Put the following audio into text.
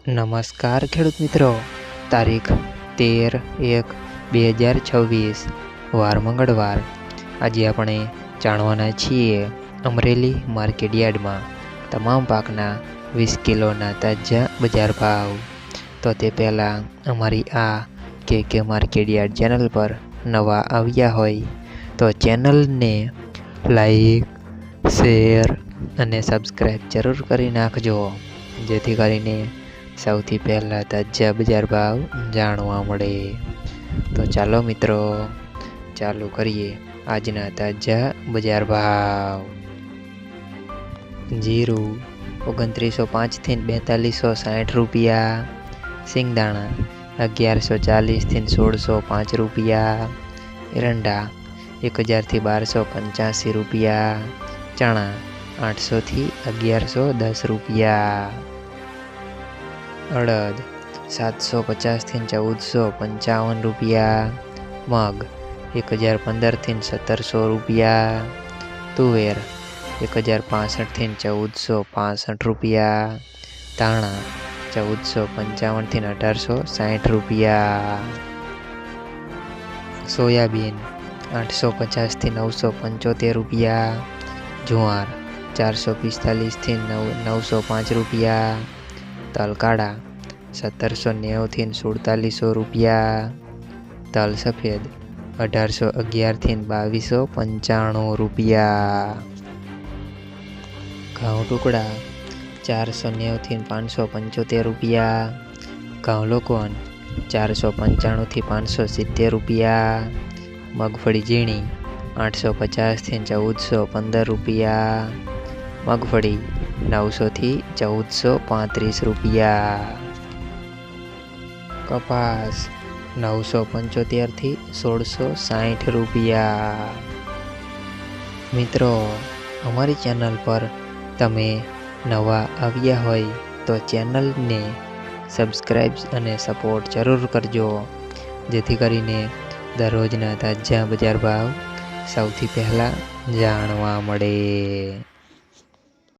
નમસ્કાર ખેડૂત મિત્રો, તારીખ 13/1/2026 વાર મંગળવાર। આજે આપણે જાણવાના છીએ અમરેલી માર્કેટ યાર્ડમાં તમામ પાકના 20 કિલોના તાજા બજાર ભાવ। તો તે પહેલાં અમારી આ કે માર્કેટ યાર્ડ ચેનલ પર નવા આવ્યા હોય તો ચેનલને લાઈક, શેર અને સબસ્ક્રાઈબ જરૂર કરી નાખજો, જેથી કરીને સૌથી પહેલાં તાજા બજાર ભાવ જાણવા મળે। તો ચાલો મિત્રો, ચાલુ કરીએ આજના તાજા બજાર ભાવ। જીરું 2905 થી 4260 રૂપિયા, સિંગદાણા 1140 થી 1605 રૂપિયા, એરંડા 1000 થી 1285 રૂપિયા, ચણા 800 થી 1110 રૂપિયા, અડદ 750 થી 1455 રૂપિયા, મગ 1015 થી 1700 રૂપિયા, તુવેર 1065 થી 1465 રૂપિયા, ધાણા 1455 થી 1860 રૂપિયા, સોયાબીન 850 થી 975 રૂપિયા, જુવાર 445 થી 905 રૂપિયા, તલ કાળા 1790 થી 4700 રૂપિયા, તલ સફેદ 1811 થી 2295 રૂપિયા, ઘઉં ટુકડા 490 થી 575 રૂપિયા, ઘઉં લોકવન 495 થી 570 રૂપિયા, મગફળી ઝીણી 850 થી 1415 રૂપિયા, મગફળી 900 થી 1435 રૂપિયા, કપાસ 975 થી 1660 રૂપિયા। મિત્રો, અમારી ચેનલ પર તમે નવા આવ્યા હોય તો ચેનલને સબસ્ક્રાઈબ અને સપોર્ટ જરૂર કરજો, જેથી કરીને દરરોજના તાજા બજાર ભાવ સૌથી પહેલાં જાણવા મળે।